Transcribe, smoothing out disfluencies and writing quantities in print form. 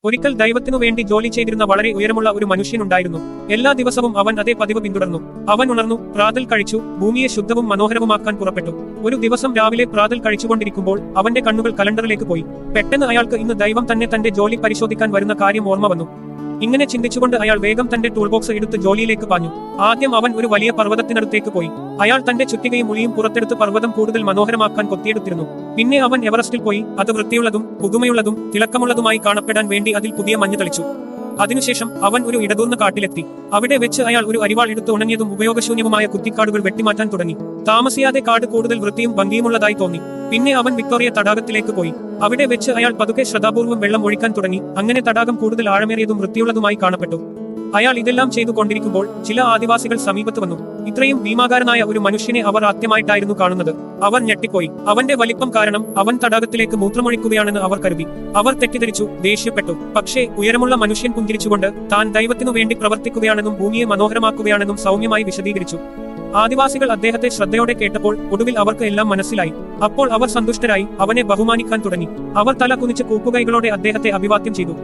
ഒരിക്കൽ ദൈവത്തിനു വേണ്ടി ജോലി ചെയ്തിരുന്ന വളരെ ഉയരമുള്ള ഒരു മനുഷ്യനുണ്ടായിരുന്നു. എല്ലാ ദിവസവും അവൻ അതേ പതിവ് പിന്തുടർന്നു. അവൻ ഉണർന്നു, പ്രാതൽ കഴിച്ചു, ഭൂമിയെ ശുദ്ധവും മനോഹരവുമാക്കാൻ പുറപ്പെട്ടു. ഒരു ദിവസം രാവിലെ പ്രാതൽ കഴിച്ചുകൊണ്ടിരിക്കുമ്പോൾ അവന്റെ കണ്ണുകൾ കലണ്ടറിലേക്ക് പോയി. പെട്ടെന്ന് അയാൾക്ക് ഇന്ന് ദൈവം തന്നെ തന്റെ ജോലി പരിശോധിക്കാൻ വരുന്ന കാര്യം ഓർമ്മ വന്നു. ഇങ്ങനെ ചിന്തിച്ചുകൊണ്ട് അയാൾ വേഗം തന്റെ ടൂൾബോക്സ് എടുത്ത് ജോലിയിലേക്ക് പാഞ്ഞു. ആദ്യം അവൻ ഒരു വലിയ പർവ്വതത്തിനടുത്തേക്ക് പോയി. അയാൾ തന്റെ ചുറ്റികയും ഉളിയും പുറത്തെടുത്ത് പർവ്വതം കൂടുതൽ മനോഹരമാക്കാൻ കൊത്തിയെടുത്തിരുന്നു. പിന്നെ അവൻ എവറസ്റ്റിൽ പോയി അത് വൃത്തിയുള്ളതും പുതുമയുള്ളതും തിളക്കമുള്ളതുമായി കാണപ്പെടാൻ വേണ്ടി അതിൽ പുതിയ മഞ്ഞ് തളിച്ചു. അതിനുശേഷം അവൻ ഒരു ഇടതൂർന്ന കാട്ടിലെത്തി. അവിടെ വെച്ച് അയാൾ ഒരു അരിവാൾ എടുത്ത് ഉണങ്ങിയതും ഉപയോഗശൂന്യവുമായ കുറ്റിക്കാടുകൾ വെട്ടിമാറ്റാൻ തുടങ്ങി. താമസിയാതെ കാട് കൂടുതൽ വൃത്തിയും ഭംഗിയുമുള്ളതായി തോന്നി. പിന്നെ അവൻ വിക്ടോറിയ തടാകത്തിലേക്ക് പോയി. അവിടെ വെച്ച് അയാൾ പതുക്കെ ശ്രദ്ധാപൂർവ്വം വെള്ളം ഒഴിക്കാൻ തുടങ്ങി. അങ്ങനെ തടാകം കൂടുതൽ ആഴമേറിയതും വൃത്തിയുള്ളതുമായി കാണപ്പെട്ടു. അയാൾ ഇതെല്ലാം ചെയ്തുകൊണ്ടിരിക്കുമ്പോൾ ചില ആദിവാസികൾ സമീപത്ത് വന്നു. ഇത്രയും ഭീമാകാരനായ ഒരു മനുഷ്യനെ അവർ ആദ്യമായിട്ടായിരുന്നു കാണുന്നത്. അവർ ഞെട്ടിപ്പോയി. അവന്റെ വലിപ്പം കാരണം അവൻ തടാകത്തിലേക്ക് മൂത്രമൊഴിക്കുകയാണെന്ന് അവർ കരുതി. അവർ തെറ്റിദ്ധരിച്ചു, ദേഷ്യപ്പെട്ടു. പക്ഷേ ഉയരമുള്ള മനുഷ്യൻ പുഞ്ചിരിച്ചുകൊണ്ട് താൻ ദൈവത്തിനു വേണ്ടി പ്രവർത്തിക്കുകയാണെന്നും ഭൂമിയെ മനോഹരമാക്കുകയാണെന്നും സൗമ്യമായി വിശദീകരിച്ചു. ആദിവാസികൾ അദ്ദേഹത്തെ ശ്രദ്ധയോടെ കേട്ടപ്പോൾ ഒടുവിൽ അവർക്ക് എല്ലാം മനസ്സിലായി. അപ്പോൾ അവർ സന്തുഷ്ടരായി അവനെ ബഹുമാനിക്കാൻ തുടങ്ങി. അവർ തല കുനിച്ച് കൂപ്പുകൈകളോടെ അദ്ദേഹത്തെ അഭിവാദ്യം ചെയ്തു.